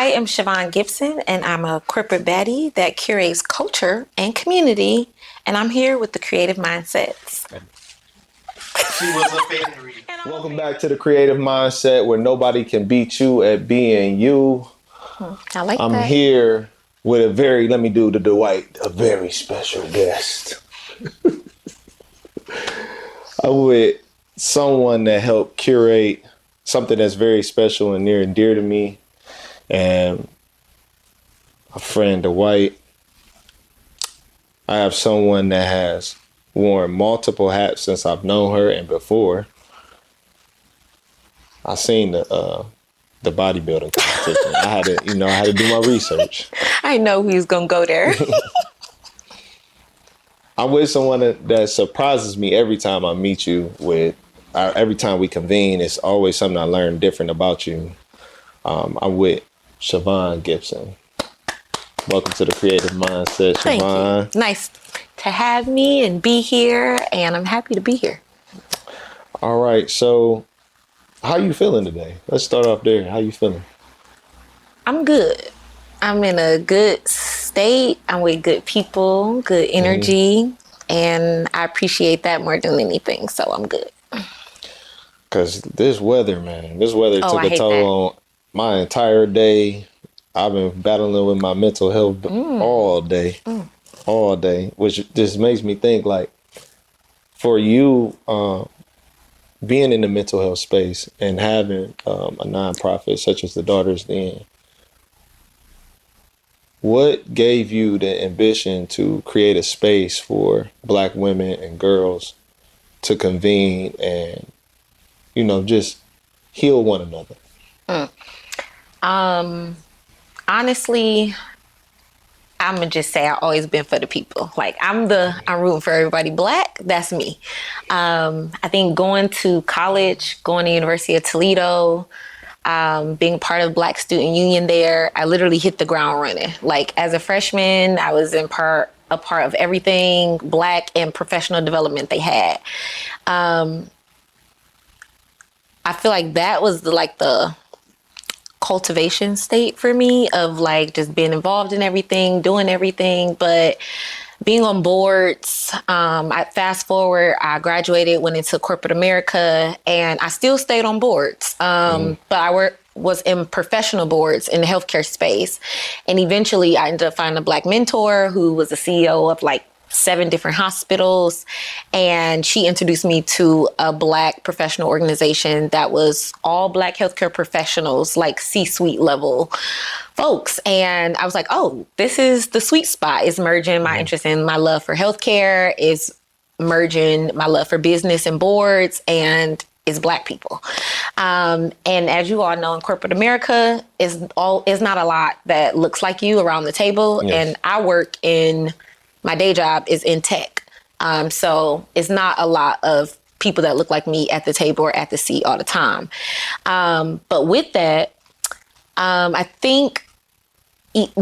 am Chavaughn Gibson, and I'm a corporate baddie that curates culture and community, and I'm here with the Creative Mindsets. She was a fairy. Welcome back to the Creative Mindset, where nobody can beat you at being you. I like that. I'm here with a very, let me do the Dwight, a very special guest. I'm with someone that helped curate something that's very special and near and dear to me. And a friend, Dwight. I have someone that has worn multiple hats since I've known her and before. I seen the bodybuilding competition. I had to do my research. I know he's gonna go there. I'm with someone that surprises me every time I meet you. Every time we convene, it's always something I learn different about you. I'm with Chavaughn Gibson. Welcome to the Creative Mindset, Chavaughn. Thank you. Nice to have me and be here, and I'm happy to be here. All right, so how you feeling today? Let's start off there. How you feeling? I'm good. I'm in a good state. I'm with good people, good energy, and I appreciate that more than anything, so I'm good. Because this weather took a toll on my entire day. I've been battling with my mental health all day, which just makes me think, like, for you, being in the mental health space and having a nonprofit such as the Daughters Den, what gave you the ambition to create a space for Black women and girls to convene and, just heal one another? Honestly, I'm gonna just say I've always been for the people. Like, I'm rooting for everybody Black. That's me. I think going to college, going to University of Toledo, being part of Black Student Union there, I literally hit the ground running. Like, as a freshman, I was a part of everything Black and professional development they had. I feel like that was the cultivation state for me of, like, just being involved in everything, doing everything, but being on boards. I fast forward, I graduated, went into corporate America, and I still stayed on boards. But I was in professional boards in the healthcare space. And eventually I ended up finding a Black mentor who was the CEO of like 7 different hospitals. And she introduced me to a Black professional organization that was all Black healthcare professionals, like C-suite level folks. And I was like, oh, this is the sweet spot. It's merging my interest in my love for healthcare, is merging my love for business and boards, and is Black people. And as you all know, in corporate America, is not a lot that looks like you around the table. Yes. And I work my day job is in tech. So it's not a lot of people that look like me at the table or at the seat all the time. But with that, I think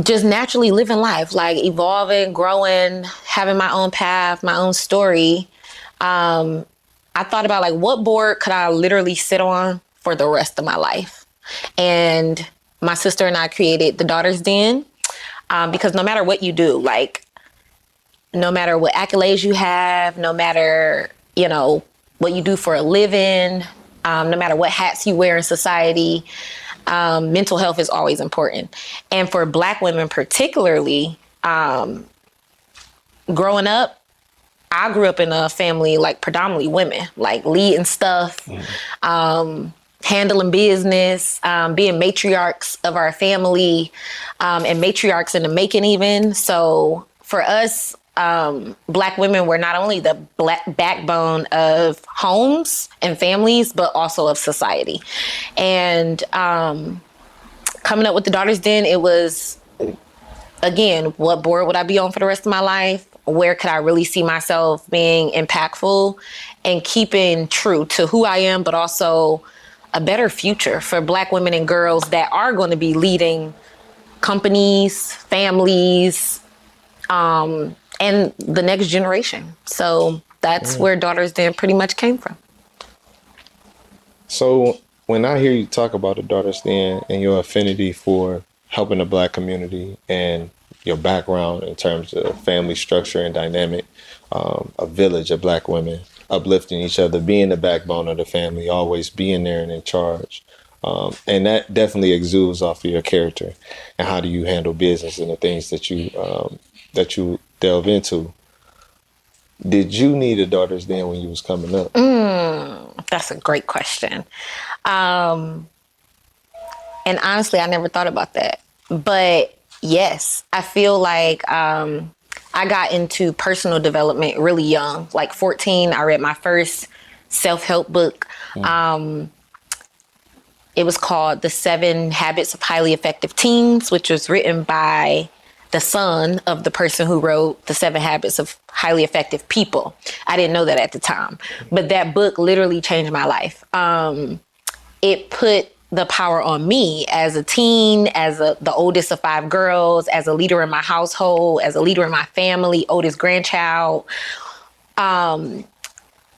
just naturally living life, like evolving, growing, having my own path, my own story. I thought about, like, what board could I literally sit on for the rest of my life? And my sister and I created the Daughters Den, because no matter what you do, like, no matter what accolades you have, no matter, what you do for a living, no matter what hats you wear in society, mental health is always important. And for Black women particularly, growing up, I grew up in a family, like, predominantly women, like leading stuff, handling business, being matriarchs of our family, and matriarchs in the making even. So for us, Black women were not only the backbone of homes and families, but also of society. And coming up with the Daughters Den, it was, again, what board would I be on for the rest of my life? Where could I really see myself being impactful and keeping true to who I am, but also a better future for Black women and girls that are going to be leading companies, families, and the next generation. So that's where Daughters Den pretty much came from. So when I hear you talk about the Daughters Den and your affinity for helping the Black community and your background in terms of family structure and dynamic, a village of Black women, uplifting each other, being the backbone of the family, always being there and in charge. And that definitely exudes off of your character and how do you handle business and the things that you delve into. Did you need a daughter's den when you was coming up? That's a great question. And honestly, I never thought about that. But yes, I feel like I got into personal development really young. Like 14, I read my first self-help book. It was called The 7 Habits of Highly Effective Teens, which was written by the son of the person who wrote The 7 Habits of Highly Effective People. I didn't know that at the time, but that book literally changed my life. It put the power on me as a teen, as the oldest of 5 girls, as a leader in my household, as a leader in my family, oldest grandchild.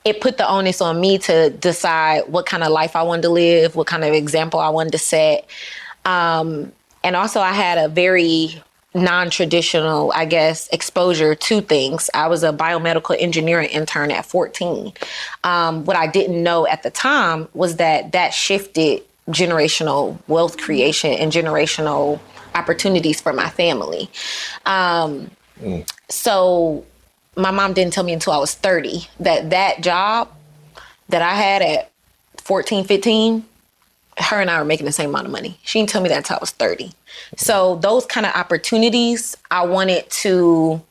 It put the onus on me to decide what kind of life I wanted to live, what kind of example I wanted to set. And also I had a very non-traditional, I guess, exposure to things. I was a biomedical engineering intern at 14. What I didn't know at the time was that shifted generational wealth creation and generational opportunities for my family. So my mom didn't tell me until I was 30 that job that I had at 14, 15, her and I were making the same amount of money. She didn't tell me that until I was 30. So those kind of opportunities I wanted to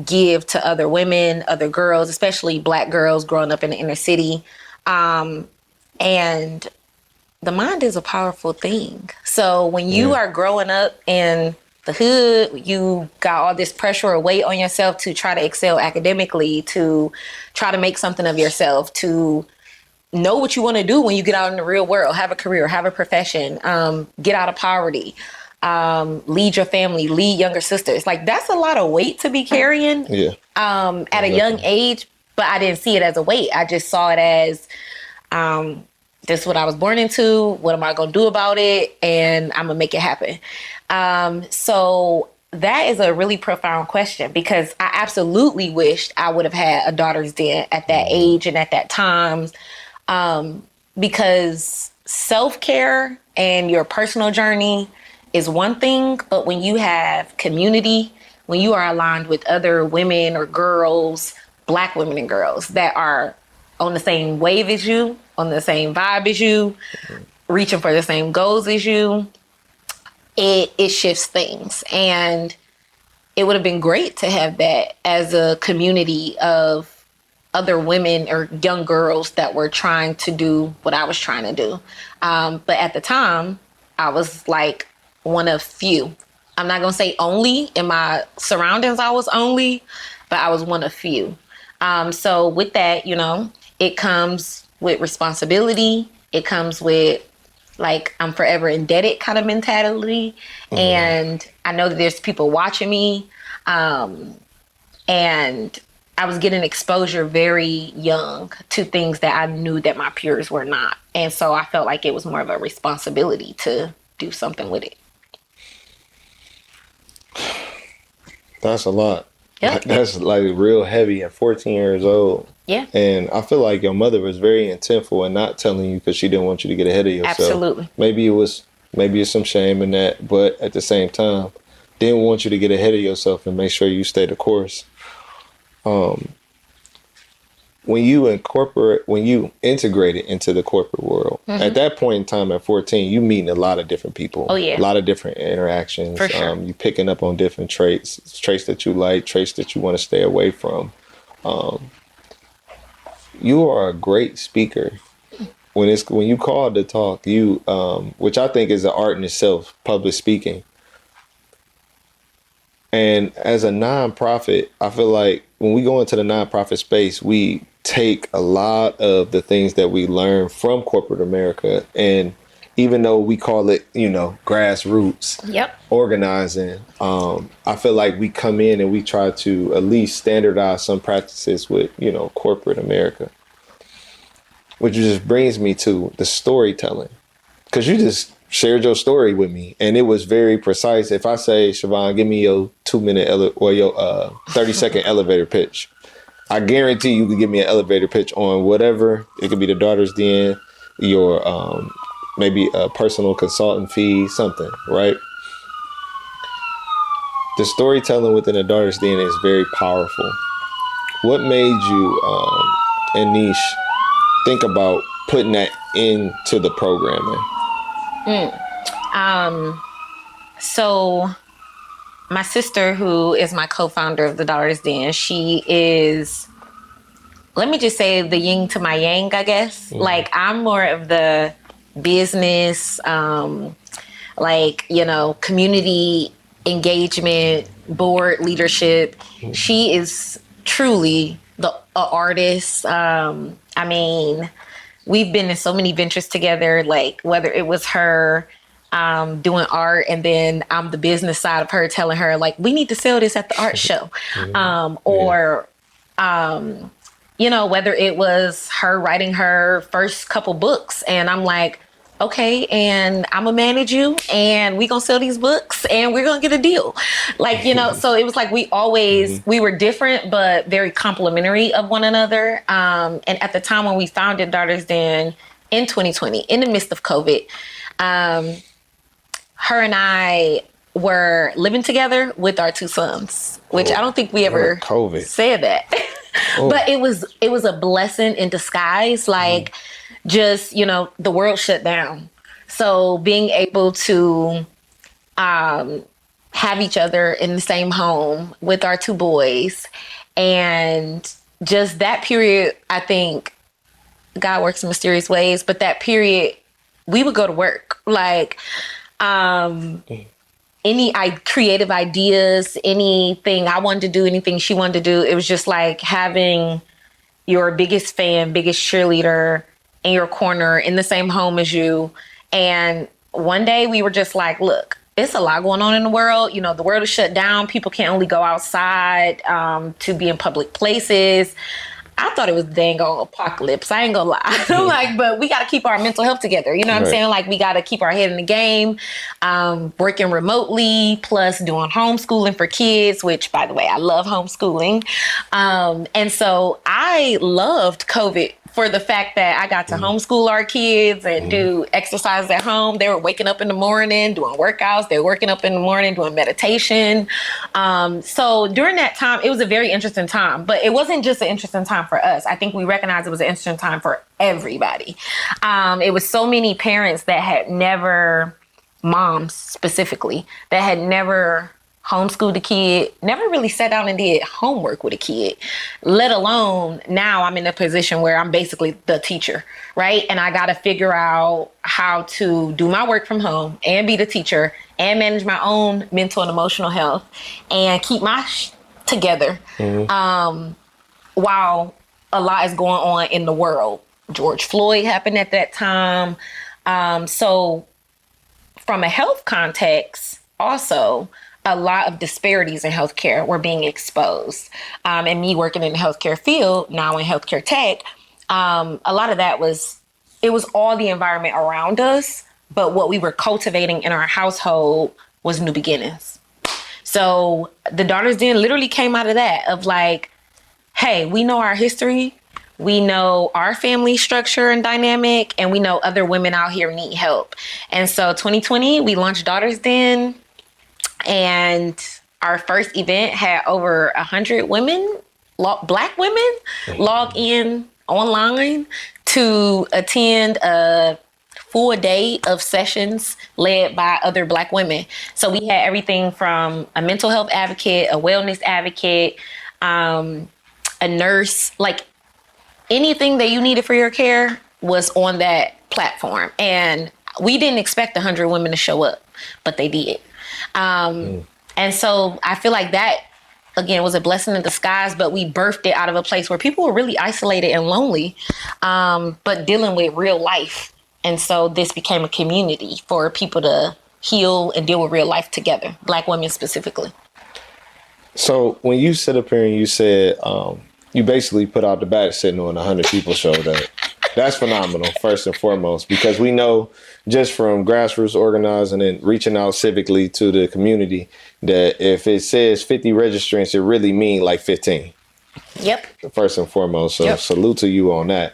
give to other women, other girls, especially Black girls growing up in the inner city. And the mind is a powerful thing. So when you are growing up in the hood, you got all this pressure or weight on yourself to try to excel academically, to try to make something of yourself, to know what you want to do when you get out in the real world, have a career, have a profession, get out of poverty, lead your family, lead younger sisters. Like, that's a lot of weight to be carrying at a young age, but I didn't see it as a weight. I just saw it as, this is what I was born into. What am I going to do about it? And I'm going to make it happen. So that is a really profound question, because I absolutely wished I would have had a daughter's den at that age and at that time. Because self-care and your personal journey is one thing, but when you have community, when you are aligned with other women or girls, Black women and girls that are on the same wave as you, on the same vibe as you, reaching for the same goals as you, it shifts things. And it would have been great to have that as a community of other women or young girls that were trying to do what I was trying to do. But at the time, I was like one of few. I'm not going to say only. In my surroundings, I was only, but I was one of few. So with that, it comes with responsibility. It comes with, like, I'm forever indebted kind of mentality. Mm-hmm. And I know that there's people watching me. And I was getting exposure very young to things that I knew that my peers were not. And so I felt like it was more of a responsibility to do something with it. That's a lot. Yep. That's like real heavy at 14 years old. Yeah. And I feel like your mother was very intentful in not telling you because she didn't want you to get ahead of yourself. Absolutely. Maybe it's some shame in that, but at the same time, didn't want you to get ahead of yourself and make sure you stay the course. When you integrate it into the corporate world, mm-hmm. at that point in time at 14, you meeting a lot of different people. Oh, yeah. A lot of different interactions. For sure. You picking up on different traits that you like, traits that you want to stay away from. You are a great speaker. When you call to talk, you which I think is an art in itself, public speaking. And as a nonprofit, I feel like when we go into the nonprofit space, we take a lot of the things that we learn from corporate America. And even though we call it, grassroots, yep. organizing, I feel like we come in and we try to at least standardize some practices with, corporate America. Which just brings me to the storytelling. Because you just shared your story with me, and it was very precise. If I say, Chavaughn, give me your 2-minute or your 30-second elevator pitch, I guarantee you could give me an elevator pitch on whatever. It could be the Daughter's Den, your maybe a personal consultant fee, something, right? The storytelling within the Daughter's Den is very powerful. What made you and Niche think about putting that into the programming? So my sister, who is my co-founder of the Daughter's Den, she is, let me just say, the yin to my yang, I guess. Mm-hmm. Like, I'm more of the business, community engagement, board leadership. Mm-hmm. She is truly the artist. I mean, we've been in so many ventures together, like whether it was her doing art, and then I'm the business side of her telling her, like, we need to sell this at the art show. Whether it was her writing her first couple books, and I'm like, okay, and I'm gonna manage you, and we gonna sell these books, and we're gonna get a deal. So it was like we always, we were different, but very complimentary of one another. And at the time when we founded Daughter's Den in 2020, in the midst of COVID, her and I were living together with our 2 sons, which I don't think we ever said that. But it was a blessing in disguise. Just, the world shut down. So being able to have each other in the same home with our 2 boys, and just that period, I think God works in mysterious ways, but that period, we would go to work. Any creative ideas, anything I wanted to do, anything she wanted to do, it was just like having your biggest fan, biggest cheerleader in your corner in the same home as you. And one day we were just like, look, it's a lot going on in the world. The world is shut down. People can only go outside to be in public places. I thought it was dang on apocalypse. I ain't gonna lie. I'm like, but we got to keep our mental health together. You know what I'm saying? Like, we got to keep our head in the game, working remotely, plus doing homeschooling for kids, which, by the way, I love homeschooling. And so I loved COVID for the fact that I got to homeschool our kids and do exercises at home. They were waking up in the morning, doing workouts. They were waking up in the morning, doing meditation. So during that time, it was a very interesting time, but it wasn't just an interesting time for us. I think we recognized it was an interesting time for everybody. It was so many parents that had never, moms specifically, that had never homeschooled a kid, never really sat down and did homework with a kid, let alone now I'm in a position where I'm basically the teacher, right? And I got to figure out how to do my work from home and be the teacher and manage my own mental and emotional health and keep my together while a lot is going on in the world. George Floyd happened at that time. So from a health context, also, a lot of disparities in healthcare were being exposed. And me working in the healthcare field, now in healthcare tech, a lot of that was all the environment around us, but what we were cultivating in our household was new beginnings. So the Daughter's Den literally came out of that, of like, hey, we know our history, we know our family structure and dynamic, and we know other women out here need help. And so 2020, we launched Daughter's Den. And our first event had over 100 women, Black women, log in online to attend a full day of sessions led by other Black women. So we had everything from a mental health advocate, a wellness advocate, a nurse, like anything that you needed for your care was on that platform. And we didn't expect 100 women to show up, but they did. And so I feel like that, again, was a blessing in disguise, but we birthed it out of a place where people were really isolated and lonely, but dealing with real life. And so this became a community for people to heal and deal with real life together, Black women specifically. So when you sit up here and you said, you basically put out the bat sitting on 100 people showed up. That's phenomenal, first and foremost, because we know just from grassroots organizing and reaching out civically to the community that if it says 50 registrants, it really means like 15. Yep. First and foremost. So salute to you on that.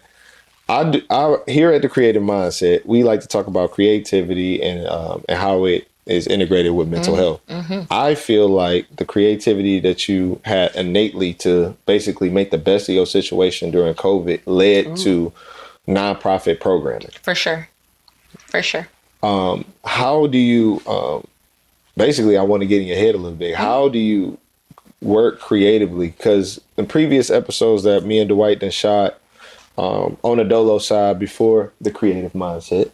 Here at the Creative Mindset, we like to talk about creativity and how it is integrated with mental health. I feel like the creativity that you had innately to basically make the best of your situation during COVID led to nonprofit programming. For sure. How do you, basically, I want to get in your head a little bit. How do you work creatively? Because in previous episodes that me and Dwight done shot on the Dolo side before the Creative Mindset,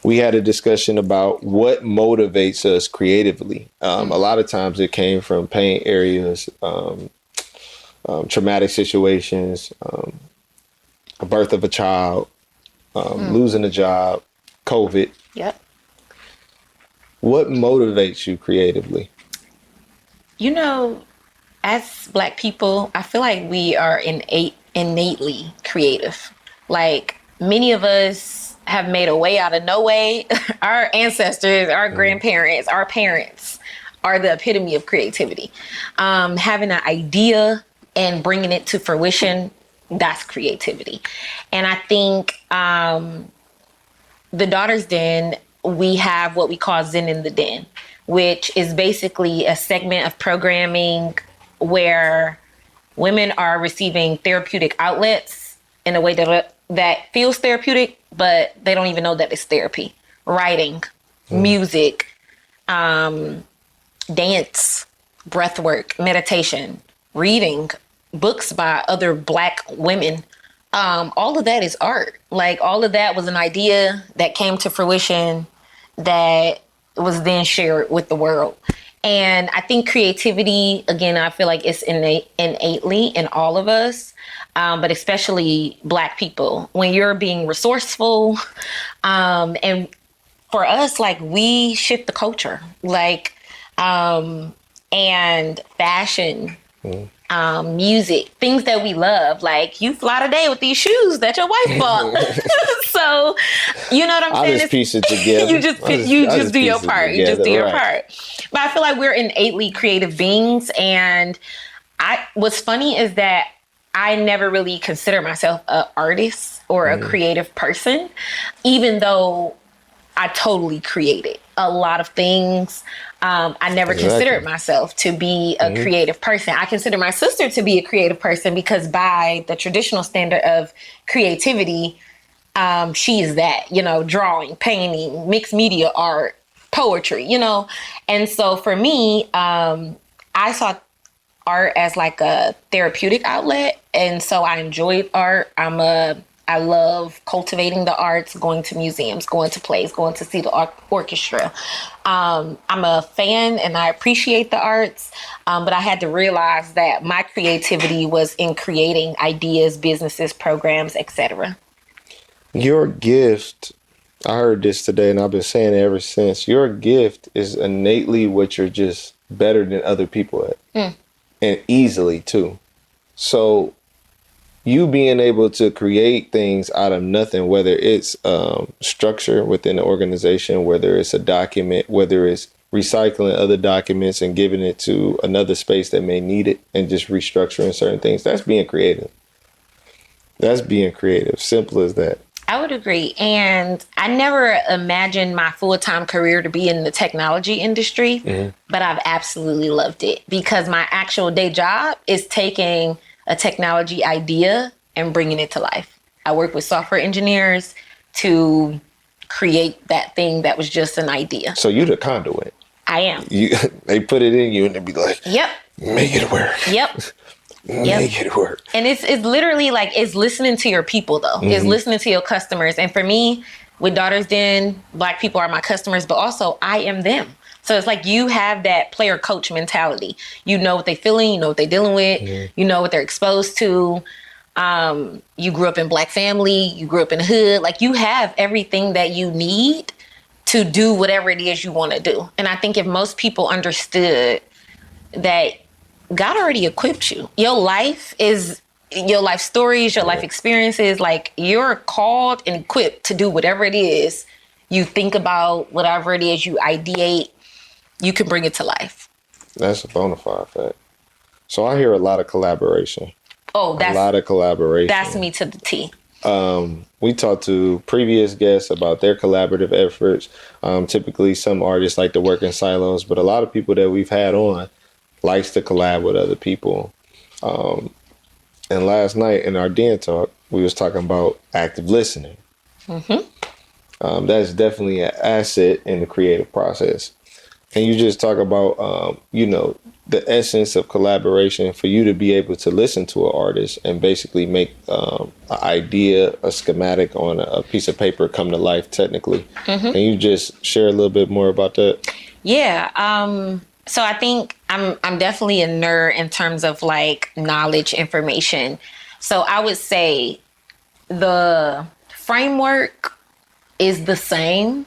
we had a discussion about what motivates us creatively. A lot of times it came from pain areas, traumatic situations, a birth of a child, losing a job, COVID. Yep. What motivates you creatively? You know, as Black people, I feel like we are innately creative. Like, many of us have made a way out of no way. Our ancestors, our grandparents, our parents are the epitome of creativity. Having an idea and bringing it to fruition, that's creativity. And I think the Daughter's Den, we have what we call Zen in the Den, which is basically a segment of programming where women are receiving therapeutic outlets in a way that feels therapeutic, but they don't even know that it's therapy. Writing, music, dance, breath work, meditation, reading books by other Black women. All of that is art. Like, all of that was an idea that came to fruition that was then shared with the world. And I think creativity, again, I feel like it's innately in all of us, but especially Black people. When you're being resourceful, and for us, like, we shift the culture, like, and fashion, music, things that we love. Like, you fly today with these shoes that your wife bought. So, you know what I'm saying? I just piece it together. You just do your part. You just do your part. But I feel like we're innately creative beings. And what's funny is that I never really consider myself an artist or a creative person, even though I totally created a lot of things. I never considered myself to be a creative person. I consider my sister to be a creative person because by the traditional standard of creativity, she is that, drawing, painting, mixed media art, poetry, And so for me, I saw art as like a therapeutic outlet. And so I enjoyed art. I love cultivating the arts, going to museums, going to plays, going to see the orchestra. I'm a fan and I appreciate the arts, but I had to realize that my creativity was in creating ideas, businesses, programs, etc. Your gift, I heard this today and I've been saying it ever since. Your gift is innately what you're just better than other people at, and easily too. So you being able to create things out of nothing, whether it's structure within the organization, whether it's a document, whether it's recycling other documents and giving it to another space that may need it and just restructuring certain things, that's being creative. That's being creative. Simple as that. I would agree. And I never imagined my full-time career to be in the technology industry, but I've absolutely loved it because my actual day job is taking a technology idea and bringing it to life. I work with software engineers to create that thing that was just an idea. So you're the conduit. I am. They put it in you and they be like, yep, make it work. Yep. Make it work. And it's literally like, it's listening to your people though. It's listening to your customers. And for me, with Daughter's Den, Black people are my customers, but also I am them. So it's like you have that player coach mentality. You know what they're feeling, you know what they're dealing with, you know what they're exposed to. You grew up in Black family, you grew up in the hood. Like, you have everything that you need to do whatever it is you want to do. And I think if most people understood that God already equipped you, your life is your life stories, your life experiences, like you're called and equipped to do whatever it is you think about, whatever it is you ideate, you can bring it to life. That's a bona fide fact. So I hear a lot of collaboration. Oh, a lot of collaboration. That's me to the T. We talked to previous guests about their collaborative efforts. Typically, some artists like to work in silos, but a lot of people that we've had on likes to collab with other people. And last night in our Den Talk, we was talking about active listening. That's definitely an asset in the creative process. And you just talk about, the essence of collaboration for you to be able to listen to an artist and basically make an idea, a schematic on a piece of paper come to life technically. Can you just share a little bit more about that? Yeah. So I think I'm definitely a nerd in terms of like knowledge, information. So I would say the framework is the same.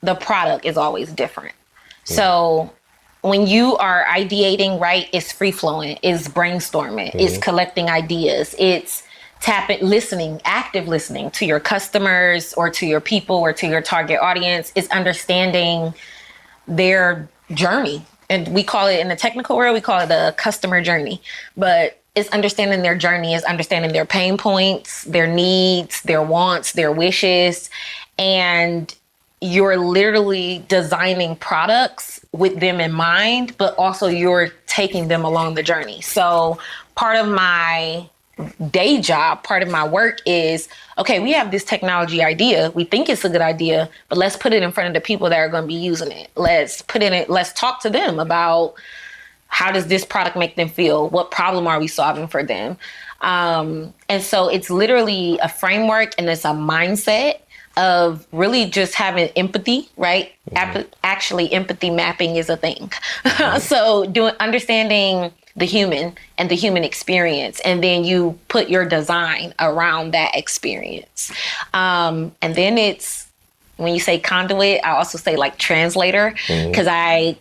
The product is always different. So when you are ideating, right, it's free flowing, it's brainstorming, it's collecting ideas, it's listening, active listening to your customers or to your people or to your target audience, it's understanding their journey. And we call it, in the technical world, we call it the customer journey. But it's understanding their journey, it's understanding their pain points, their needs, their wants, their wishes. And you're literally designing products with them in mind, but also you're taking them along the journey. So part of my day job, part of my work is, okay, we have this technology idea. We think it's a good idea, but let's put it in front of the people that are going to be using it. Let's talk to them about how does this product make them feel? What problem are we solving for them? And so it's literally a framework and it's a mindset of really just having empathy, right? Actually, empathy mapping is a thing. So understanding the human and the human experience, and then you put your design around that experience. And then it's, when you say conduit, I also say like translator, because I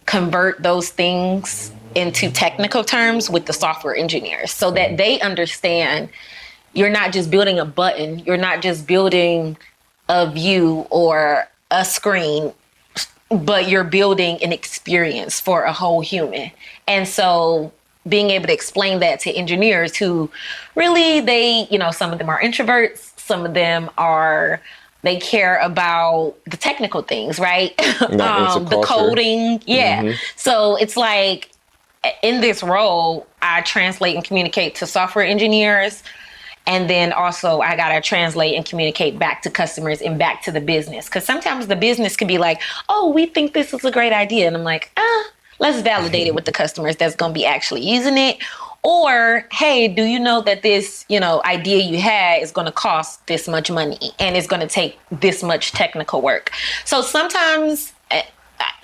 convert those things into technical terms with the software engineers so that they understand you're not just building a button. You're not just building a view or a screen, but you're building an experience for a whole human. And so being able to explain that to engineers who really, some of them are introverts. Some of them they care about the technical things, right? The coding. Yeah. So it's like in this role, I translate and communicate to software engineers. And then also I got to translate and communicate back to customers and back to the business. Because sometimes the business can be like, oh, we think this is a great idea. And I'm like, let's validate it with the customers that's going to be actually using it. Or, hey, do you know that this, idea you had is going to cost this much money and it's going to take this much technical work. So sometimes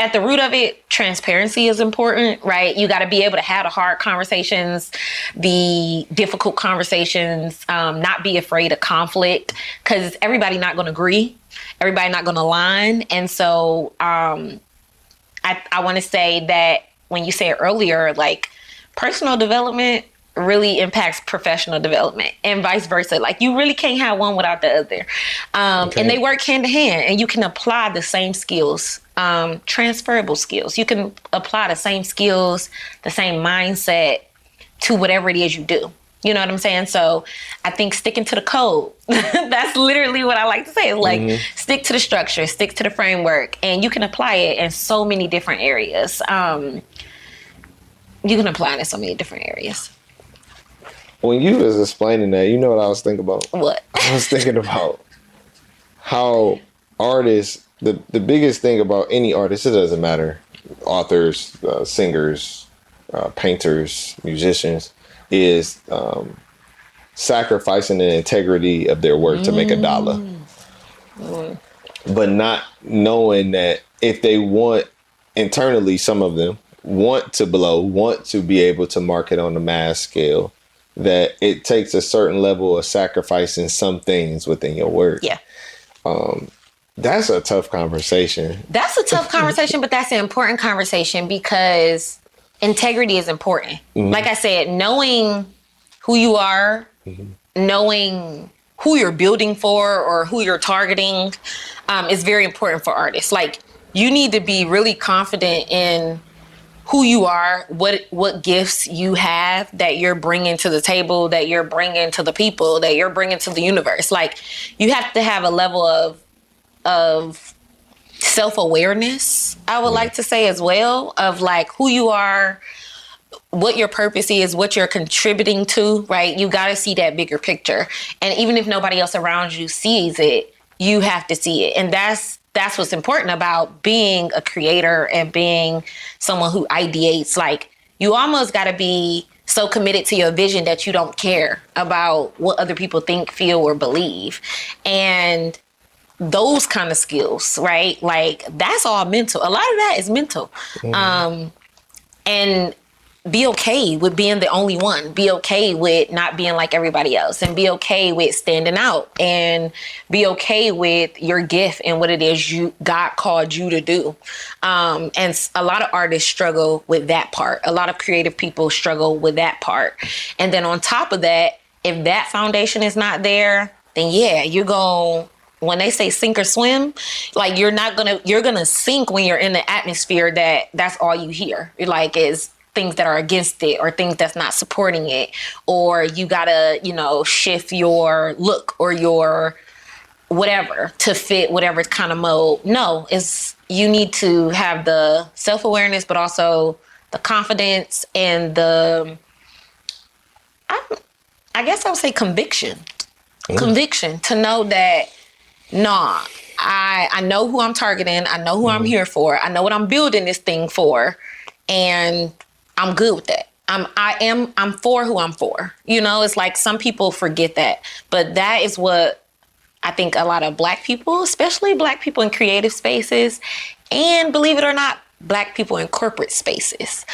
at the root of it, transparency is important, right? You got to be able to have the hard conversations, the difficult conversations, not be afraid of conflict, because everybody not going to agree. Everybody not going to align. And so I want to say that when you said earlier, like personal development really impacts professional development and vice versa. Like you really can't have one without the other. And they work hand in hand, and you can apply the same skills, transferable skills. You can apply the same skills, the same mindset to whatever it is you do. You know what I'm saying? So I think sticking to the code, that's literally what I like to say. Like stick to the structure, stick to the framework, and you can apply it in so many different areas. You can apply it in so many different areas. When you was explaining that, you know what I was thinking about? What? I was thinking about how artists, the biggest thing about any artist, it doesn't matter, authors, singers, painters, musicians, is sacrificing the integrity of their work to make $1. But not knowing that if they want, internally, some of them want to blow, want to be able to market on a mass scale, that it takes a certain level of sacrificing some things within your work. Yeah. That's a tough conversation. That's a tough conversation, but that's an important conversation because integrity is important. Like I said, knowing who you are, knowing who you're building for or who you're targeting, is very important for artists. Like, you need to be really confident in who you are, what gifts you have that you're bringing to the table, that you're bringing to the people, that you're bringing to the universe. Like, you have to have a level of self-awareness, I would like to say, as well, of like who you are, what your purpose is, what you're contributing to, right? You got to see that bigger picture. And even if nobody else around you sees it, you have to see it. And that's what's important about being a creator and being someone who ideates. Like, you almost got to be so committed to your vision that you don't care about what other people think, feel, or believe. And those kind of skills, right? Like, that's all mental. A lot of that is mental. And be okay with being the only one. Be okay with not being like everybody else, and be okay with standing out, and be okay with your gift and what it is God called you to do. And a lot of artists struggle with that part. A lot of creative people struggle with that part. And then on top of that, if that foundation is not there, then yeah, you're going, when they say sink or swim, like, you're gonna sink when you're in the atmosphere that's all you hear. Like, is things that are against it, or things that's not supporting it, or you gotta, shift your look or your whatever to fit whatever kind of mode. No, you need to have the self-awareness, but also the confidence and I guess I would say conviction. Conviction to know that, nah, I know who I'm targeting. I know who I'm here for. I know what I'm building this thing for, and I'm good with that. I'm for who I'm for. It's like some people forget that, but that is what I think a lot of Black people, especially Black people in creative spaces, and believe it or not, Black people in corporate spaces,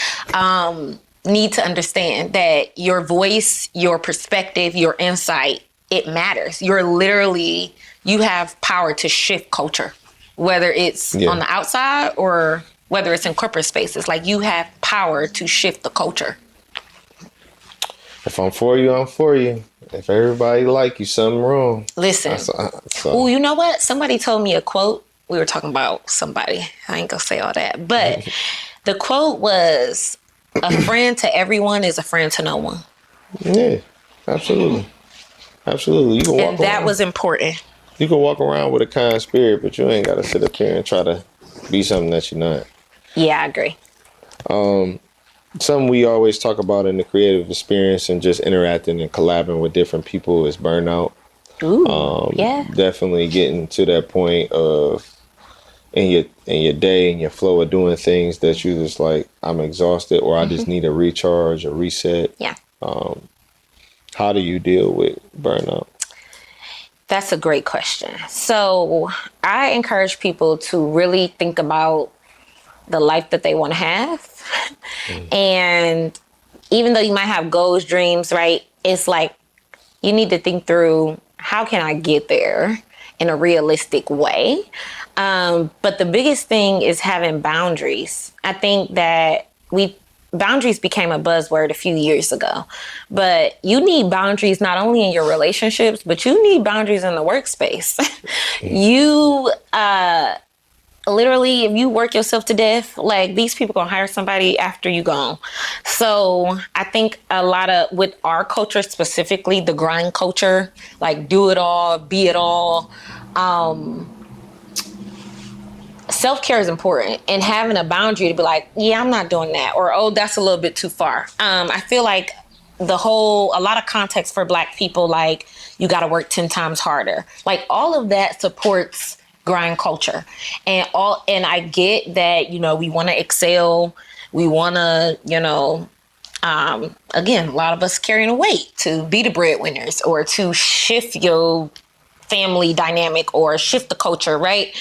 need to understand that your voice, your perspective, your insight, it matters. You have power to shift culture, whether it's on the outside or whether it's in corporate spaces. Like, you have power to shift the culture. If I'm for you, I'm for you. If everybody like you, something wrong. Listen. Oh, you know what? Somebody told me a quote. We were talking about somebody. I ain't gonna say all that. But the quote was, a friend to everyone is a friend to no one. Yeah, absolutely. Absolutely. You can walk and that around. Was important. You can walk around with a kind spirit, but you ain't got to sit up here and try to be something that you're not. Yeah, I agree. Something we always talk about in the creative experience and just interacting and collabing with different people is burnout. Ooh, yeah. Definitely getting to that point of in your day and your flow of doing things that you just like, I'm exhausted, or I just need a recharge, a reset. Yeah. How do you deal with burnout? That's a great question. So I encourage people to really think about the life that they want to have. And even though you might have goals, dreams, right? It's like, you need to think through, how can I get there in a realistic way? But the biggest thing is having boundaries. I think that boundaries became a buzzword a few years ago, but you need boundaries not only in your relationships, but you need boundaries in the workspace. You, literally, if you work yourself to death, like, these people gonna hire somebody after you gone. So I think a lot of, with our culture specifically, the grind culture, like, do it all, be it all, self-care is important, and having a boundary to be like, yeah, I'm not doing that, or, oh, that's a little bit too far. I feel like a lot of context for Black people, like, you got to work 10 times harder. Like, all of that supports grind culture. And I get that, we want to excel. We want to, again, a lot of us carrying a weight to be the breadwinners, or to shift your family dynamic, or shift the culture, right?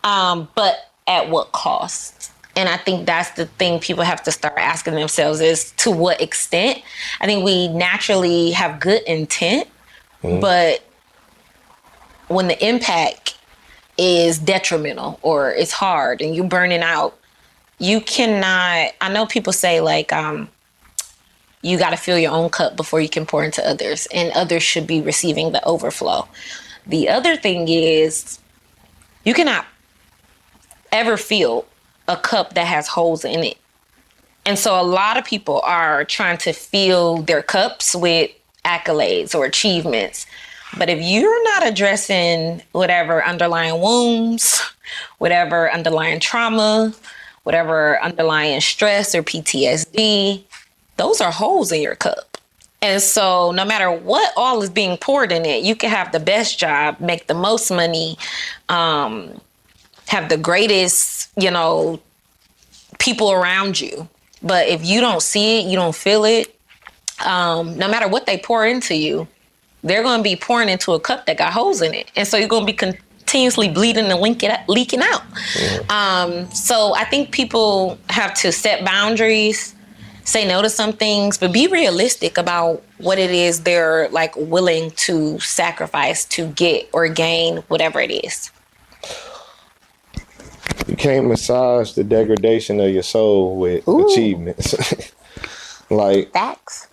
But at what cost? And I think that's the thing people have to start asking themselves, is to what extent? I think we naturally have good intent, but when the impact is detrimental, or it's hard and you're burning out, you cannot, I know people say, like, you got to fill your own cup before you can pour into others, and others should be receiving the overflow. The other thing is, you cannot ever fill a cup that has holes in it. And so a lot of people are trying to fill their cups with accolades or achievements. But if you're not addressing whatever underlying wounds, whatever underlying trauma, whatever underlying stress or PTSD, those are holes in your cup. And so no matter what all is being poured in it, you can have the best job, make the most money, have the greatest, people around you. But if you don't see it, you don't feel it, no matter what they pour into you, they're going to be pouring into a cup that got holes in it. And so you're going to be continuously bleeding and leaking out. So I think people have to set boundaries, say no to some things, but be realistic about what it is they're like willing to sacrifice to get or gain whatever it is. You can't massage the degradation of your soul with achievements. Like, facts.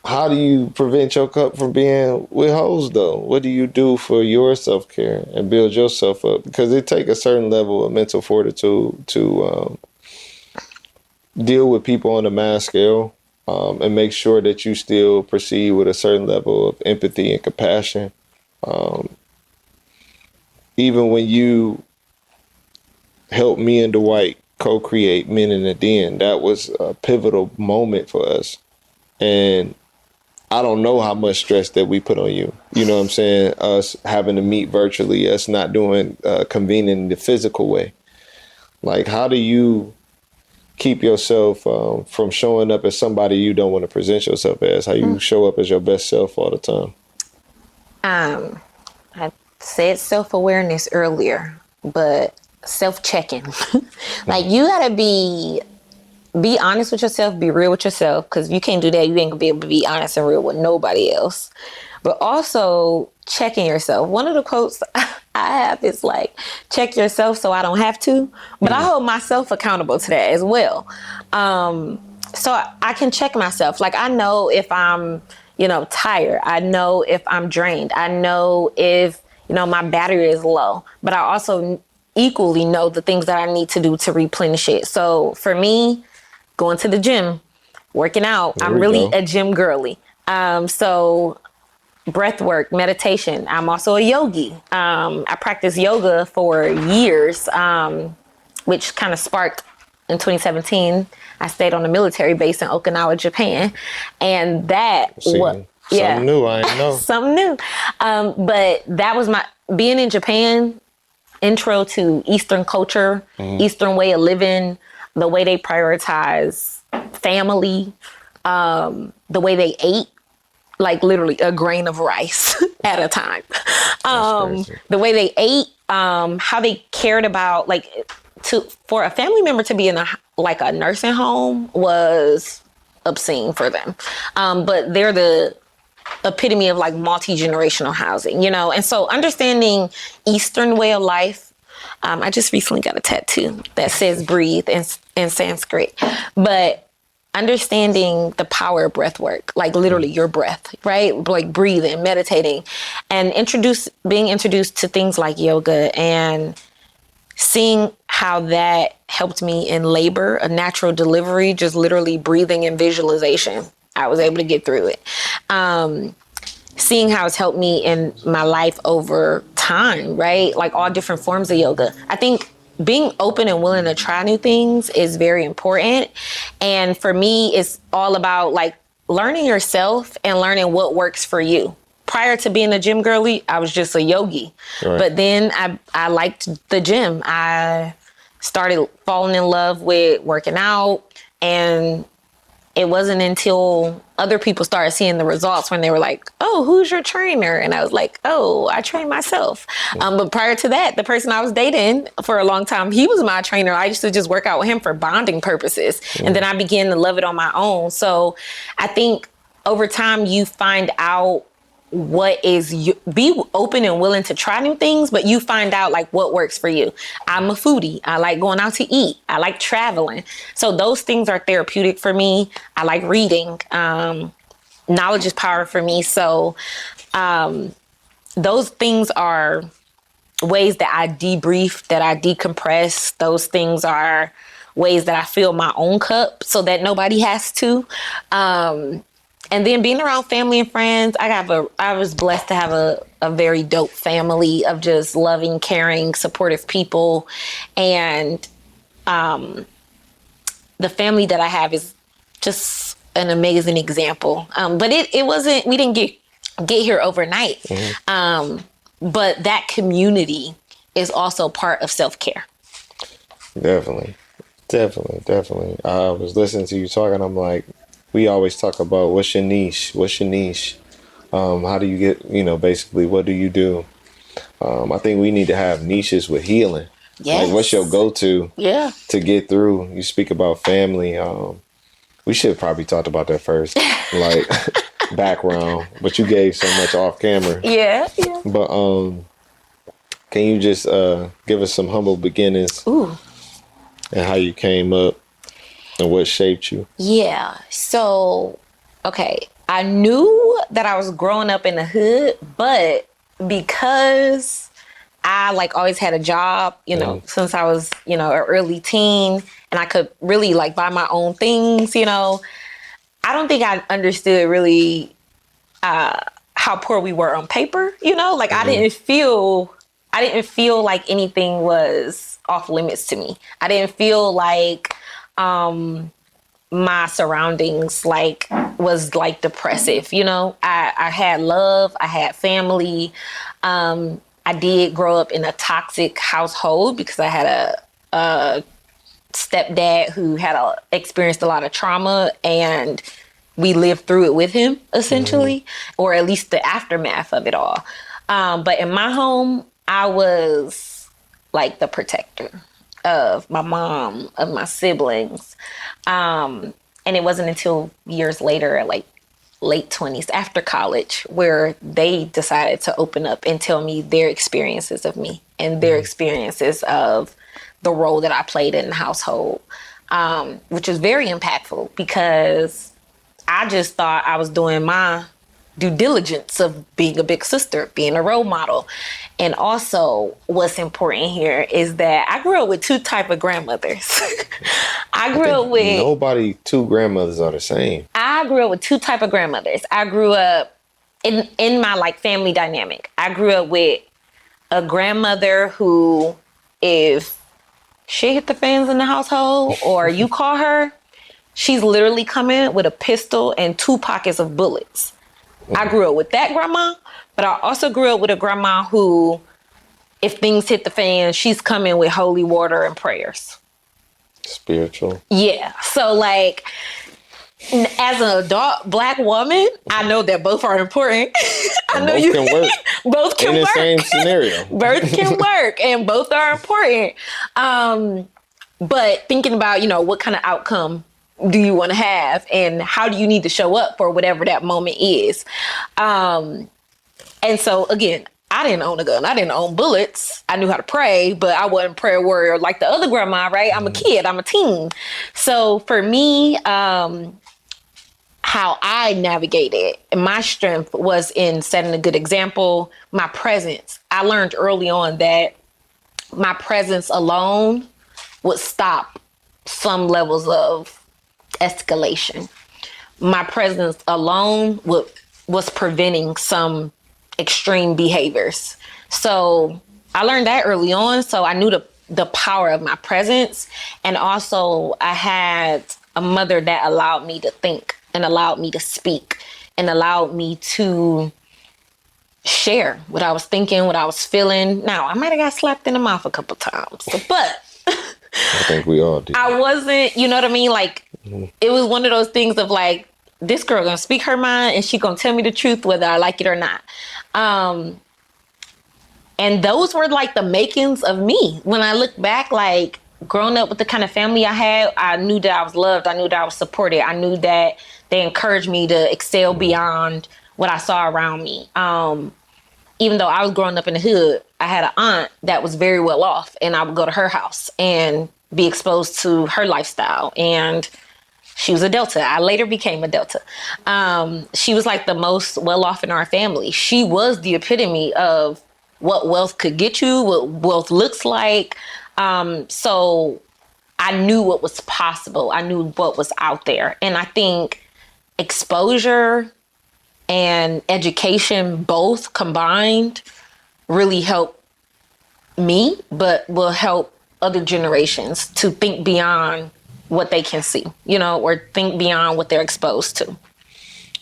How do you prevent your cup from being with hoes, though? What do you do for your self-care and build yourself up? Because it takes a certain level of mental fortitude to deal with people on a mass scale, and make sure that you still proceed with a certain level of empathy and compassion. Even when you helped me and Dwight co-create Men in the Den, that was a pivotal moment for us. And I don't know how much stress that we put on you. You know what I'm saying? Us having to meet virtually, us not doing convening the physical way. Like, how do you keep yourself from showing up as somebody you don't want to present yourself as? How you show up as your best self all the time? I said self-awareness earlier, but self-checking. Like, you gotta be honest with yourself, be real with yourself, because if you can't do that, you ain't gonna be able to be honest and real with nobody else. But also checking yourself. One of the quotes I have is like, check yourself so I don't have to. But I hold myself accountable to that as well. So I can check myself. Like, I know if I'm, tired. I know if I'm drained. I know if, my battery is low. But I also equally know the things that I need to do to replenish it. So for me, going to the gym, working out, I'm really a gym girly. So breath work, meditation. I'm also a yogi. I practiced yoga for years, which kind of sparked in 2017. I stayed on a military base in Okinawa, Japan. And that something new, I didn't know. Something new. But that was being in Japan, intro to Eastern culture, Eastern way of living, the way they prioritize family, the way they ate, like literally a grain of rice at a time. The way they ate, how they cared about, for a family member to be in a nursing home was obscene for them. But they're the epitome of multi-generational housing, and so understanding Eastern way of life. I just recently got a tattoo that says breathe in Sanskrit, but understanding the power of breath work, like literally your breath, right? Like breathing, meditating, and being introduced to things like yoga and seeing how that helped me in labor, a natural delivery, just literally breathing and visualization. I was able to get through it. Seeing how it's helped me in my life over time, right? Like all different forms of yoga. I think being open and willing to try new things is very important. And for me, it's all about learning yourself and learning what works for you. Prior to being a gym girly, I was just a yogi. Right. But then I liked the gym. I started falling in love with working out, and it wasn't until other people started seeing the results when they were like, oh, who's your trainer? And I was like, oh, I train myself. But prior to that, the person I was dating for a long time, he was my trainer. I used to just work out with him for bonding purposes. And then I began to love it on my own. So I think over time you find out what is you, be open and willing to try new things, but you find out like what works for you. I'm a foodie. I like going out to eat. I like traveling. So those things are therapeutic for me. I like reading. Knowledge is power for me. So those things are ways that I debrief, that I decompress. Those things are ways that I fill my own cup so that nobody has to. And then being around family and friends, I was blessed to have a very dope family of just loving, caring, supportive people. And the family that I have is just an amazing example. But it wasn't, we didn't get here overnight. But that community is also part of self-care. Definitely. I was listening to you talking. I'm like, we always talk about what's your niche? How do you get, basically, what do you do? I think we need to have niches with healing. Yes. Like, what's your go-to to get through? You speak about family. We should have probably talked about that first, like background. But you gave so much off camera. Yeah. But can you just give us some humble beginnings? Ooh. And how you came up and what shaped you? Yeah. So, okay. I knew that I was growing up in the hood, but because I like always had a job, since I was, an early teen, and I could really like buy my own things, I don't think I understood really how poor we were on paper, like I didn't feel like anything was off limits to me. I didn't feel like my surroundings like was like depressive, I had love, I had family. I did grow up in a toxic household because I had a stepdad who had experienced a lot of trauma, and we lived through it with him, essentially, or at least the aftermath of it all. But in my home, I was like the protector of my mom, of my siblings. And it wasn't until years later, like late 20s, after college, where they decided to open up and tell me their experiences of me and their experiences of the role that I played in the household, which was very impactful because I just thought I was doing my due diligence of being a big sister, being a role model. And also what's important here is that I grew up with two type of grandmothers. I grew up with two grandmothers are the same. I grew up with two type of grandmothers. I grew up in my like family dynamic. I grew up with a grandmother who, if shit hit the fans in the household or you call her, she's literally coming with a pistol and 2 pockets of bullets. I grew up with that grandma, but I also grew up with a grandma who, if things hit the fan, she's coming with holy water and prayers. Spiritual. Yeah. So like, as an adult Black woman, I know that both are important. I know both can work. Both can in work. In the same scenario. Both can work and both are important. But thinking about, what kind of outcome do you want to have and how do you need to show up for whatever that moment is? And so again, I didn't own a gun. I didn't own bullets. I knew how to pray, but I wasn't a prayer warrior like the other grandma, right? I'm a kid. I'm a teen. So for me, how I navigated, my strength was in setting a good example, my presence. I learned early on that my presence alone would stop some levels of escalation. My presence alone was preventing some extreme behaviors. So I learned that early on. So I knew the power of my presence. And also I had a mother that allowed me to think and allowed me to speak and allowed me to share what I was thinking, what I was feeling. Now, I might have got slapped in the mouth a couple times, but I think we all did. I wasn't, you know what I mean? Like, it was one of those things of like, this girl gonna speak her mind and she gonna tell me the truth whether I like it or not. And those were like the makings of me. When I look back, like growing up with the kind of family I had, I knew that I was loved. I knew that I was supported. I knew that they encouraged me to excel beyond what I saw around me. Even though I was growing up in the hood, I had an aunt that was very well off, and I would go to her house and be exposed to her lifestyle. And she was a Delta. I later became a Delta. She was like the most well off in our family. She was the epitome of what wealth could get you, what wealth looks like. So I knew what was possible. I knew what was out there. And I think exposure and education both combined really help me, but will help other generations to think beyond what they can see, or think beyond what they're exposed to.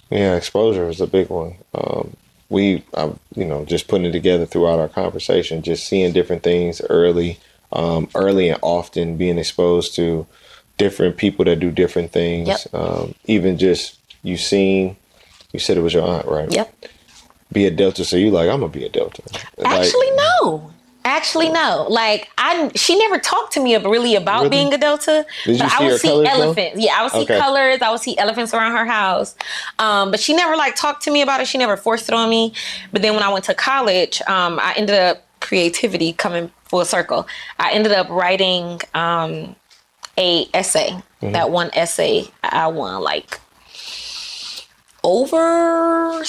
Yeah, exposure is a big one. Just putting it together throughout our conversation, just seeing different things early and often, being exposed to different people that do different things. Yep. Even just you said it was your aunt, right? Yep. Be a Delta, so you like, I'm gonna be a Delta. Actually, no. Like, she never talked to me really about being a Delta. Did you but see I would her see colors, elephants. though? Yeah, I would see colors. I would see elephants around her house. But she never talked to me about it. She never forced it on me. But then when I went to college, I ended up creativity coming full circle. I ended up writing a essay. Mm-hmm. That one essay I won over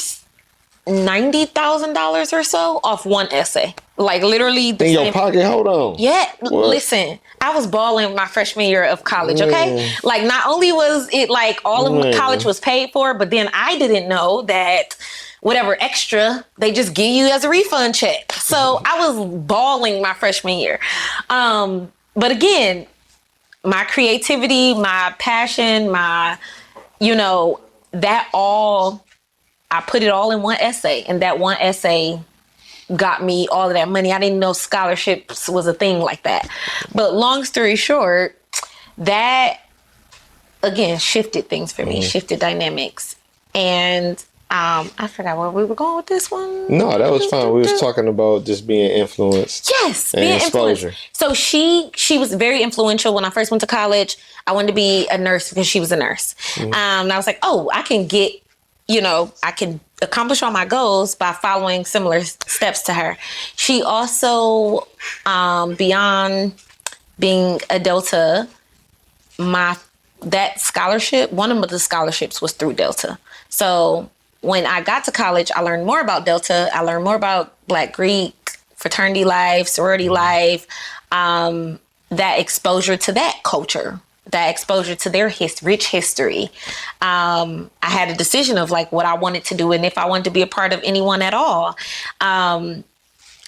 $90,000 or so off one essay. Literally in your pocket. Hold on. Yeah. What? Listen, I was balling my freshman year of college. Okay. Not only was it all of college was paid for, but then I didn't know that whatever extra they just give you as a refund check. So I was balling my freshman year. But again, my creativity, my passion, that all, I put it all in one essay, and that one essay got me all of that money. I didn't know scholarships was a thing like that. But long story short, that again shifted things for me, shifted dynamics. And I forgot where we were going with this one. No, that was fine. We was talking about just being influenced. Yes, being exposure. Influenced. So she was very influential when I first went to college. I wanted to be a nurse because she was a nurse. Mm-hmm. And I was like, I can get, I can accomplish all my goals by following similar steps to her. She also, beyond being a Delta, that scholarship, one of the scholarships was through Delta. So when I got to college, I learned more about Delta. I learned more about Black Greek fraternity life, sorority life, that exposure to that culture, that exposure to their rich history. I had a decision of what I wanted to do and if I wanted to be a part of anyone at all.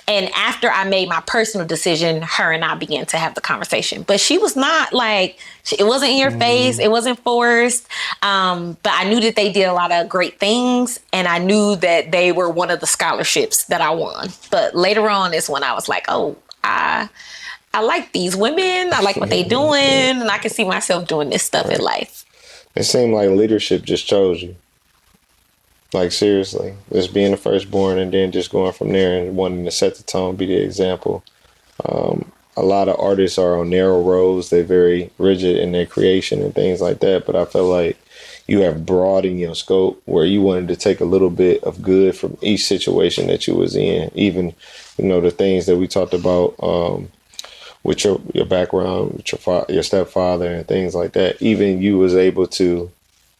And after I made my personal decision, her and I began to have the conversation. But she was not it wasn't in your face. It wasn't forced. But I knew that they did a lot of great things. And I knew that they were one of the scholarships that I won. But later on is when I was like, I like these women. I like what they doing. And I can see myself doing this stuff in life. It seemed like leadership just chose you. Seriously, just being the firstborn and then just going from there and wanting to set the tone, be the example. A lot of artists are on narrow roads. They're very rigid in their creation and things like that. But I feel like you have broadened your scope where you wanted to take a little bit of good from each situation that you was in. Even, the things that we talked about with your background, with your stepfather and things like that. Even you was able to,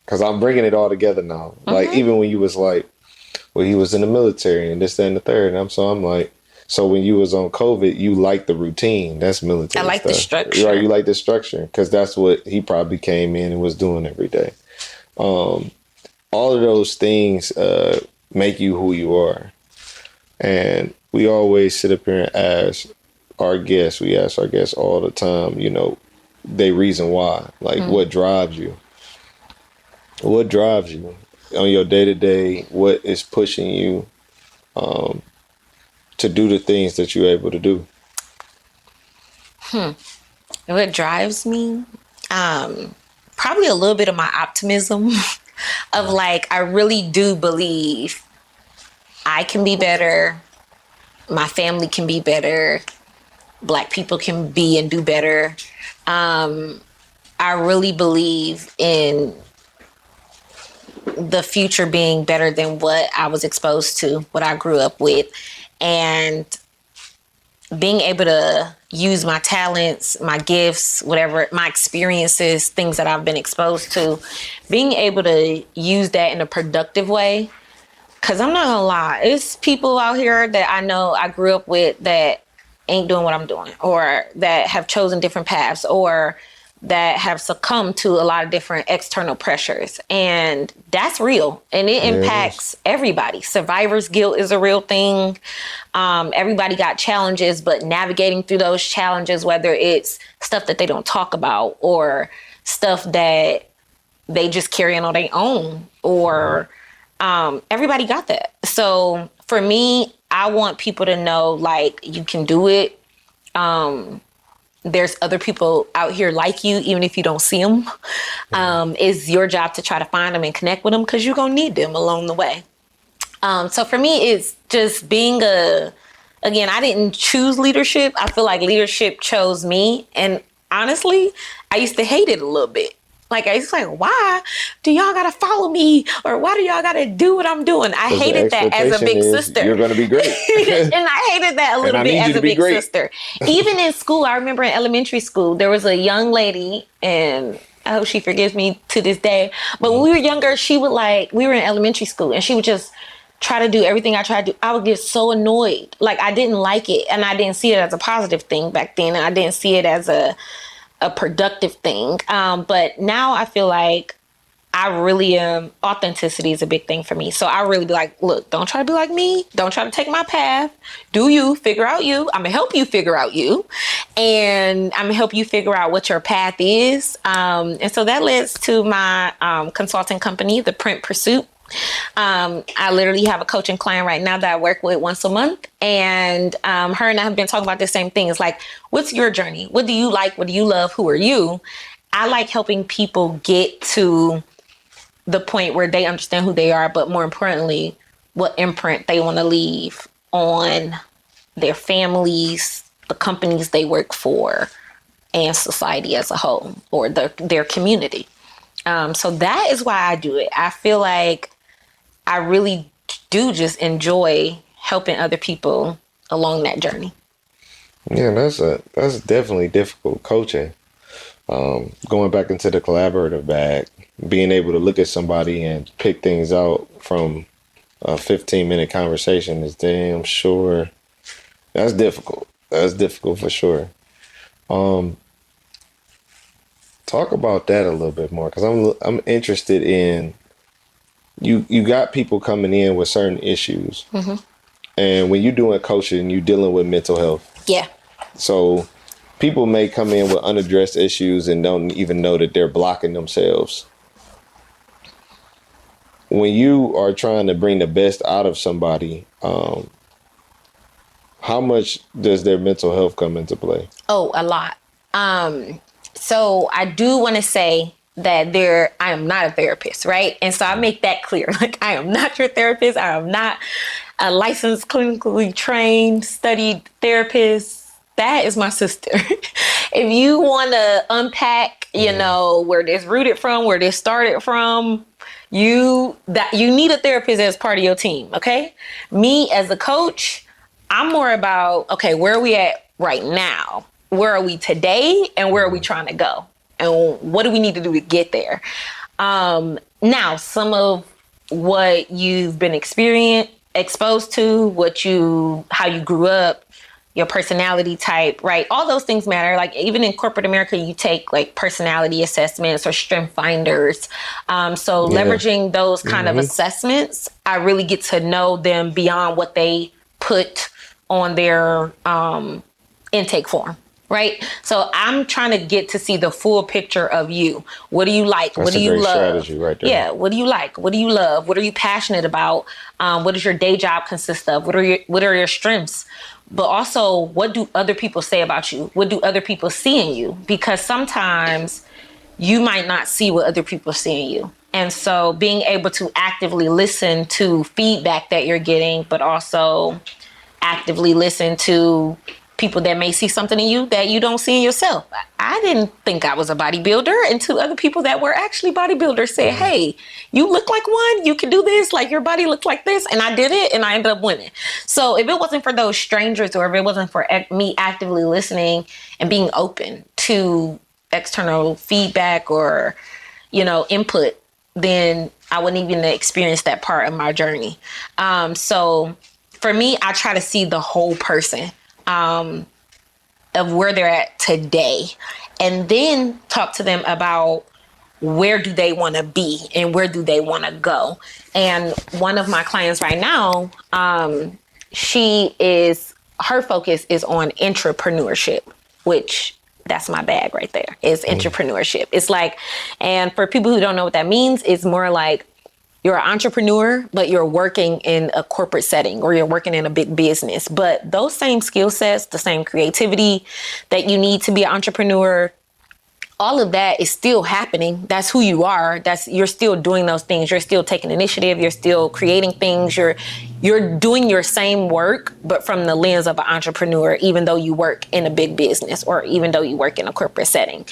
because I'm bringing it all together now. Mm-hmm. Even when you was he was in the military and this, that, and the third. And I'm like, so when you was on COVID, you like the routine. That's military. I like stuff. The structure. Right, you like the structure because that's what he probably came in and was doing every day. All of those things make you who you are. And we always sit up here and ask our guests all the time, they reason why. What drives you? What drives you on your day-to-day? What is pushing you to do the things that you're able to do? What drives me? Probably a little bit of my optimism of I really do believe I can be better. My family can be better. Black people can be and do better. I really believe in the future being better than what I was exposed to, what I grew up with. And being able to use my talents, my gifts, whatever, my experiences, things that I've been exposed to, being able to use that in a productive way. Because I'm not gonna lie, it's people out here that I know I grew up with that ain't doing what I'm doing, or that have chosen different paths, or that have succumbed to a lot of different external pressures. And that's real. And it impacts everybody. Survivor's guilt is a real thing. Everybody got challenges, but navigating through those challenges, whether it's stuff that they don't talk about or stuff that they just carry on their own, or everybody got that. So for me, I want people to know, like, you can do it. There's other people out here like you, even if you don't see them. It's your job to try to find them and connect with them, because you're going to need them along the way. So for me, it's just being again, I didn't choose leadership. I feel like leadership chose me. And honestly, I used to hate it a little bit. Like, I was like, why do y'all got to follow me? Or why do y'all got to do what I'm doing? I hated that as a big sister. You're going to be great. And I hated that a little bit as a big sister. Even in school, I remember in elementary school, there was a young lady, and I hope she forgives me to this day. But when we were younger, she would we were in elementary school, and she would just try to do everything I tried to do. I would get so annoyed. Like, I didn't like it. And I didn't see it as a positive thing back then. And I didn't see it as a productive thing. But now I feel like I really am. Authenticity is a big thing for me. So I really be like, look, don't try to be like me. Don't try to take my path. Do you, figure out you. I'm going to help you figure out you. And I'm going to help you figure out what your path is. And so that leads to my consulting company, The Print Pursuit. I literally have a coaching client right now that I work with once a month, and her and I have been talking about the same thing. It's like, what's your journey? What do you like? What do you love? Who are you? I like helping people get to the point where they understand who they are, but more importantly, what imprint they want to leave on their families, the companies they work for, and society as a whole, or their community. So that is why I do it. I feel like I really do just enjoy helping other people along that journey. Yeah, that's definitely difficult coaching. Going back into the collaborative bag, being able to look at somebody and pick things out from a 15-minute conversation is damn sure. That's difficult. That's difficult for sure. Talk about that a little bit more, because I'm interested in you got people coming in with certain issues, and when you're doing coaching, you're dealing with mental health. Yeah. So people may come in with unaddressed issues and don't even know that they're blocking themselves. When you are trying to bring the best out of somebody, how much does their mental health come into play? Oh, a lot. So I do want to say that I am not a therapist, right? And so I make that clear. Like, I am not your therapist. I am not a licensed, clinically trained, studied therapist. That is my sister. If you want to unpack, where this rooted from, where this started from, you need a therapist as part of your team, okay? Me as a coach, I'm more about, okay, where are we at right now? Where are we today, and where are we trying to go? And what do we need to do to get there? Now, some of what you've been exposed to, how you grew up, your personality type, right? All those things matter. Like, even in corporate America, you take like personality assessments or strength finders. Leveraging those kind of assessments, I really get to know them beyond what they put on their intake form. Right. So I'm trying to get to see the full picture of you. What do you like? What do you love? Strategy right there. Yeah. What do you like? What do you love? What are you passionate about? What does your day job consist of? What are your strengths? But also, what do other people say about you? What do other people see in you? Because sometimes you might not see what other people see in you. And so being able to actively listen to feedback that you're getting, but also actively listen to people that may see something in you that you don't see in yourself. I didn't think I was a bodybuilder until other people that were actually bodybuilders said, hey, you look like one, you can do this, like your body looks like this. And I did it and I ended up winning. So if it wasn't for those strangers, or if it wasn't for me actively listening and being open to external feedback or, input, then I wouldn't even experience that part of my journey. So for me, I try to see the whole person of where they're at today, and then talk to them about where do they want to be and where do they want to go. And one of my clients right now, her focus is on entrepreneurship, which that's my bag right there, is entrepreneurship. It's like, and for people who don't know what that means, it's more like you're an entrepreneur, but you're working in a corporate setting, or you're working in a big business. But those same skill sets, the same creativity that you need to be an entrepreneur, all of that is still happening. That's who you are. You're still doing those things. You're still taking initiative. You're still creating things. You're doing your same work, but from the lens of an entrepreneur, even though you work in a big business, or even though you work in a corporate setting.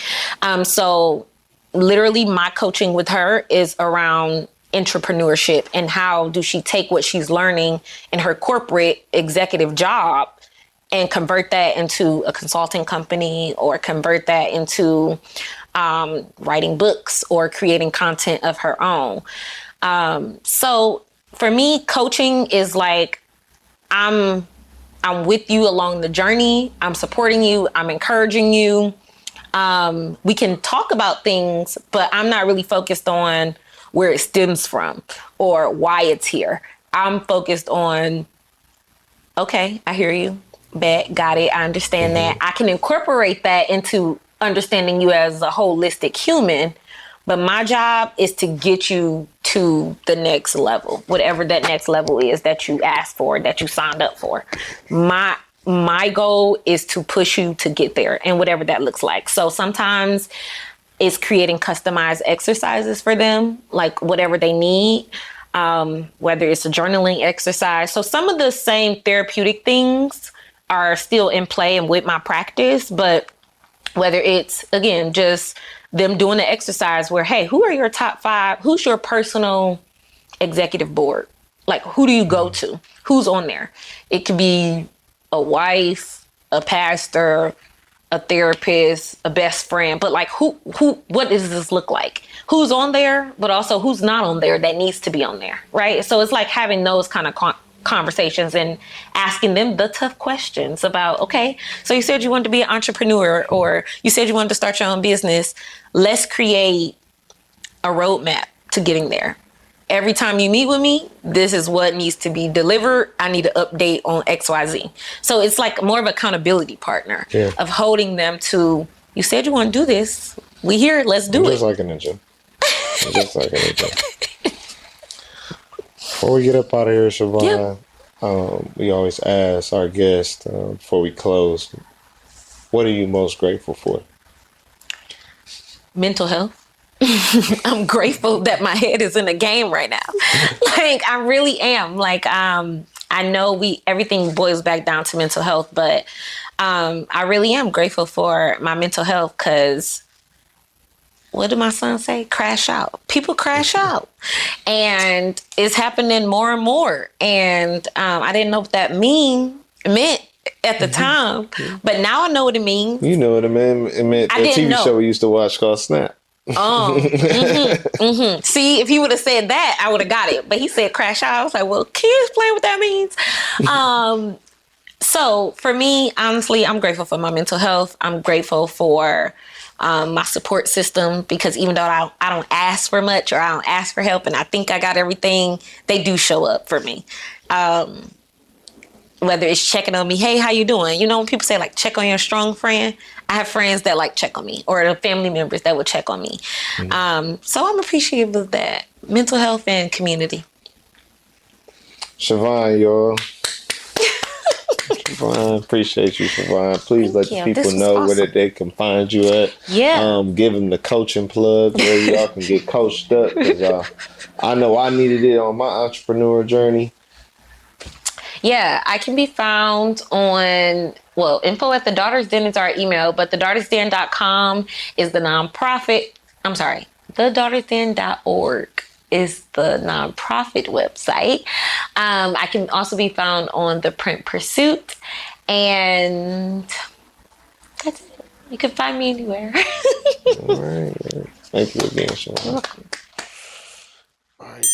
So literally my coaching with her is around entrepreneurship, and how do she take what she's learning in her corporate executive job and convert that into a consulting company, or convert that into writing books or creating content of her own. So for me, coaching is like, I'm with you along the journey. I'm supporting you. I'm encouraging you. We can talk about things, but I'm not really focused on where it stems from or why it's here. I'm focused on, okay, I hear you. Bet, got it. I understand that. I can incorporate that into understanding you as a holistic human, but my job is to get you to the next level, whatever that next level is that you asked for, that you signed up for. My goal is to push you to get there, and whatever that looks like. So sometimes it's creating customized exercises for them, like whatever they need, whether it's a journaling exercise. So some of the same therapeutic things are still in play and with my practice, but whether it's, again, just them doing the exercise where, hey, who are your top 5? Who's your personal executive board? Like, who do you go to? Who's on there? It could be a wife, a pastor, a therapist, a best friend, but like what does this look like? Who's on there, but also who's not on there that needs to be on there, right? So it's like having those kind of conversations and asking them the tough questions about, okay, so you said you wanted to be an entrepreneur, or you said you wanted to start your own business. Let's create a roadmap to getting there. Every time you meet with me, this is what needs to be delivered. I need to update on XYZ. So it's like more of an accountability partner of holding them to, you said you want to do this. We here, let's do it. Just like an engine. Just like an engine. Before we get up out of here, Chavaughn, we always ask our guests before we close, what are you most grateful for? Mental health. I'm grateful that my head is in the game right now. Like, I really am. Like, I know everything boils back down to mental health, but I really am grateful for my mental health, because what did my son say? Crash out. People crash out. And it's happening more and more. And I didn't know what that meant at the time, but now I know what it means. You know what it meant? It meant that TV show we used to watch called Snap. See, if he would have said that, I would have got it. But he said crash out. I was like, well, can you explain what that means? So for me, honestly, I'm grateful for my mental health. I'm grateful for my support system, because even though I don't ask for much, or I don't ask for help, and I think I got everything, they do show up for me. Whether it's checking on me, hey, how you doing? You know, when people say like check on your strong friend, I have friends that like check on me, or the family members that would check on me. So I'm appreciative of that. Mental health and community. Chavaughn, y'all. Chavaughn, appreciate you, Chavaughn. Please let the people know where they can find you at. Yeah. Give them the coaching plug where y'all can get coached up. Cause I know I needed it on my entrepreneur journey. Yeah, I can be found on, well, info at the Daughters Den is our email, but thedaughtersden.com is the nonprofit. I'm sorry, thedaughtersden.org is the nonprofit website. I can also be found on The Print Pursuit, and that's it. You can find me anywhere. All right. Thank you again, Sean. You're welcome. All right.